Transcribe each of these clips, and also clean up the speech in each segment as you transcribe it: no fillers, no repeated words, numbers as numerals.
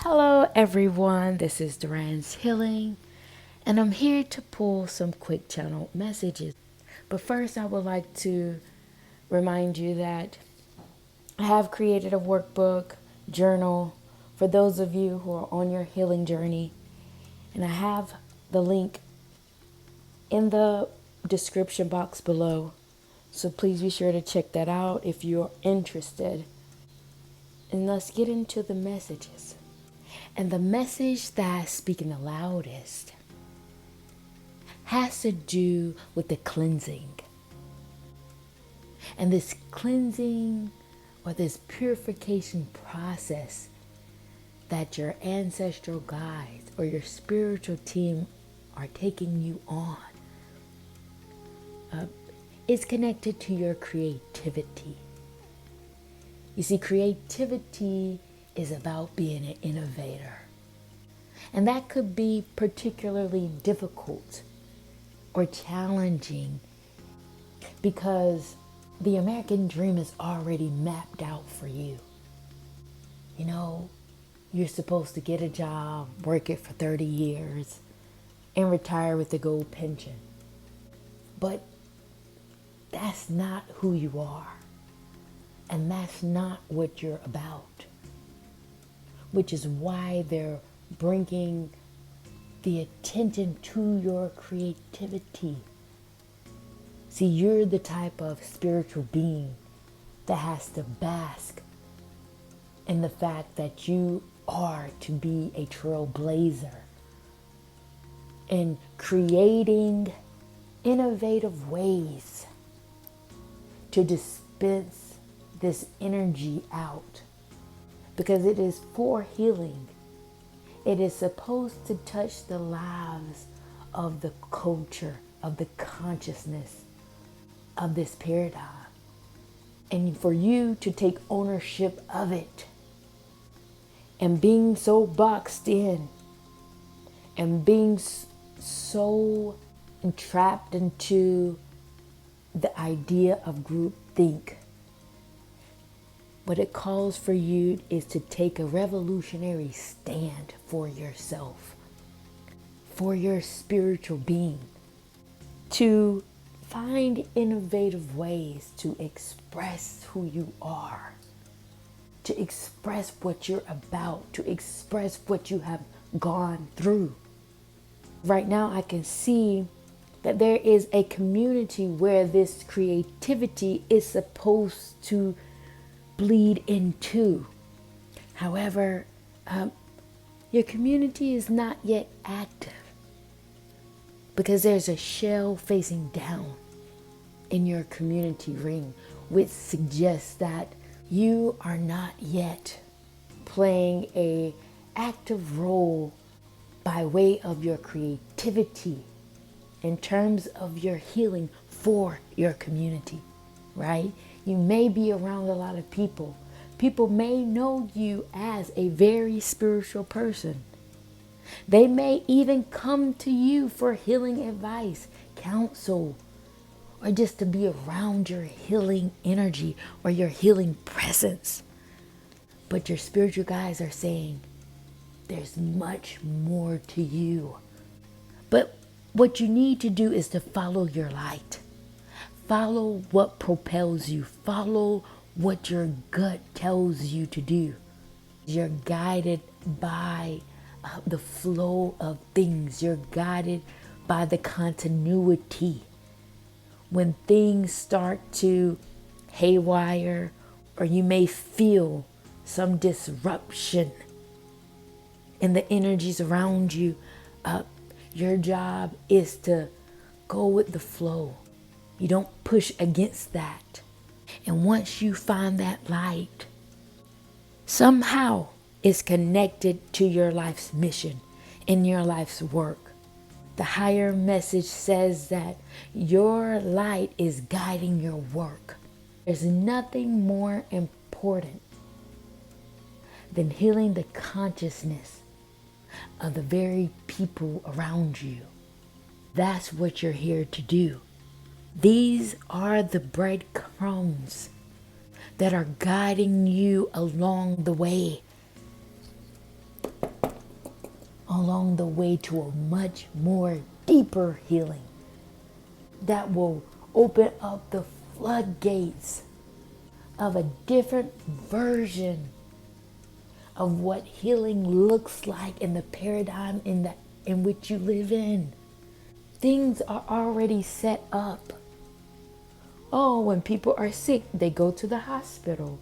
Hello everyone, this is Duran's Healing, and I'm here to pull some quick channel messages. But first, I would like to remind you that I have created a workbook, journal, for those of you who are on your healing journey, and I have the link in the description box below. So please be sure to check that out if you're interested. And let's get into the messages. And the message that's speaking the loudest has to do with the cleansing. And this cleansing or this purification process that your ancestral guides or your spiritual team are taking you on is connected to your creativity. You see, creativity is about being an innovator. And that could be particularly difficult or challenging because the American dream is already mapped out for you. You know, you're supposed to get a job, work it for 30 years, and retire with a gold pension. But that's not who you are. And that's not what you're about. Which is why they're bringing the attention to your creativity. See, you're the type of spiritual being that has to bask in the fact that you are to be a trailblazer in creating innovative ways to dispense this energy out, because it is for healing. It is supposed to touch the lives of the culture, of the consciousness of this paradigm, and for you to take ownership of it. And being so boxed in and being so entrapped into the idea of groupthink, what it calls for you is to take a revolutionary stand for yourself, for your spiritual being, to find innovative ways to express who you are, to express what you're about, to express what you have gone through. Right now, I can see that there is a community where this creativity is supposed to bleed into. However, your community is not yet active because there's a shell facing down in your community ring, which suggests that you are not yet playing a active role by way of your creativity in terms of your healing for your community, right? You may be around a lot of people. People may know you as a very spiritual person. They may even come to you for healing advice, counsel, or just to be around your healing energy or your healing presence. But your spiritual guides are saying, there's much more to you. But what you need to do is to follow your light. Follow what propels you. Follow what your gut tells you to do. You're guided by the flow of things. You're guided by the continuity. When things start to haywire, or you may feel some disruption in the energies around you, your job is to go with the flow. You don't push against that. And once you find that light, somehow it's connected to your life's mission and your life's work. The higher message says that your light is guiding your work. There's nothing more important than healing the consciousness of the very people around you. That's what you're here to do. These are the breadcrumbs that are guiding you along the way. along the way to a much more deeper healing that will open up the floodgates of a different version of what healing looks like in the paradigm in which you live in. Things are already set up. Oh, when people are sick, they go to the hospital.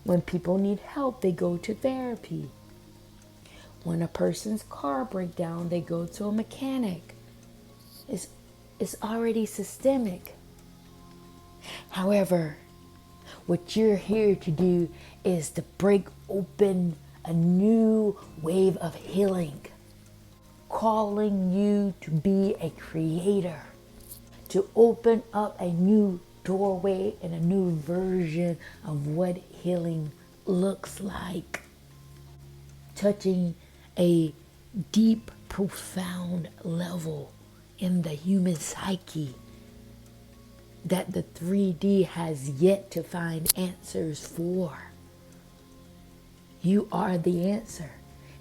When people need help, they go to therapy. When a person's car breaks down, they go to a mechanic. It's already systemic. However, what you're here to do is to break open a new wave of healing, calling you to be a creator, to open up a new doorway and a new version of what healing looks like, touching a deep, profound level in the human psyche that the 3D has yet to find answers for. You are the answer.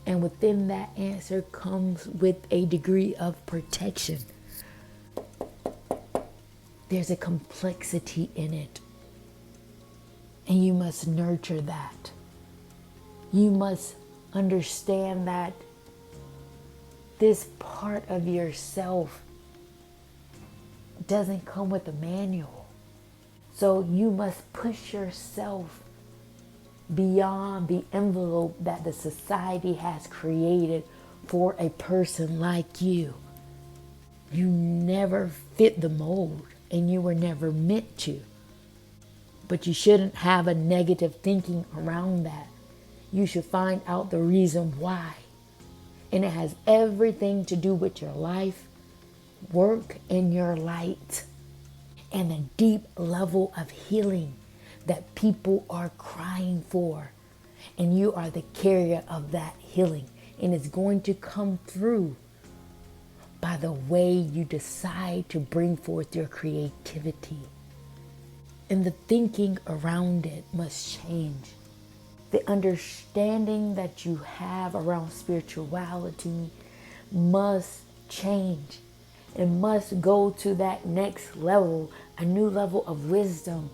And within that answer comes with a degree of protection. There's a complexity in it. And you must nurture that. You must understand that this part of yourself doesn't come with a manual. So you must push yourself beyond the envelope that the society has created for a person like you. You never fit the mold, and you were never meant to. But you shouldn't have a negative thinking around that. You should find out the reason why. And it has everything to do with your life, work, and your light, and a deep level of healing that people are crying for. And you are the carrier of that healing. And it's going to come through by the way you decide to bring forth your creativity. And the thinking around it must change. The understanding that you have around spirituality must change. It must go to that next level, a new level of wisdom.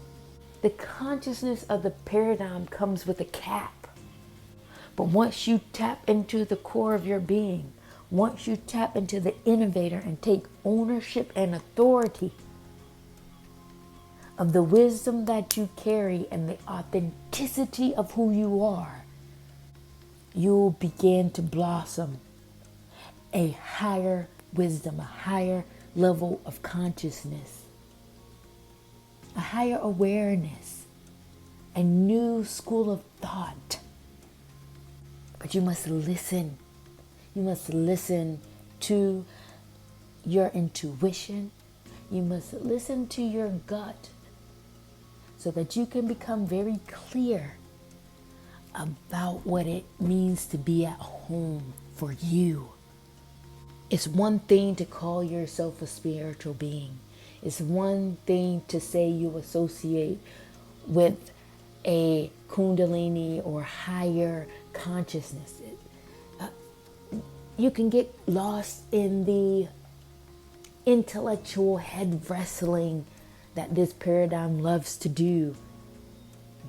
The consciousness of the paradigm comes with a cap. But once you tap into the core of your being, once you tap into the innovator and take ownership and authority of the wisdom that you carry and the authenticity of who you are, you will begin to blossom a higher wisdom, a higher level of consciousness, a higher awareness, a new school of thought. But you must listen. You must listen to your intuition. You must listen to your gut so that you can become very clear about what it means to be at home for you. It's one thing to call yourself a spiritual being. It's one thing to say you associate with a kundalini or higher consciousness. You can get lost in the intellectual head wrestling that this paradigm loves to do.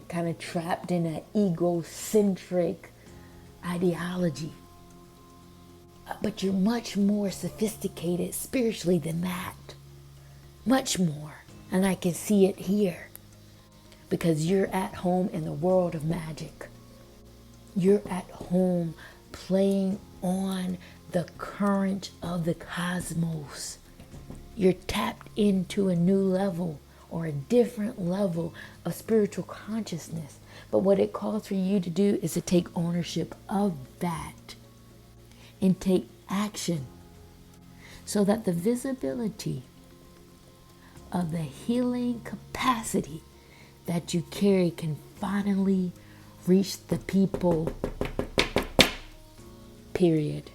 Kind of trapped in an egocentric ideology. But you're much more sophisticated spiritually than that. Much more. And I can see it here. Because you're at home in the world of magic. You're at home playing on the current of the cosmos. You're tapped into a new level or a different level of spiritual consciousness. But what it calls for you to do is to take ownership of that and take action so that the visibility of the healing capacity that you carry can finally reach the people. Period.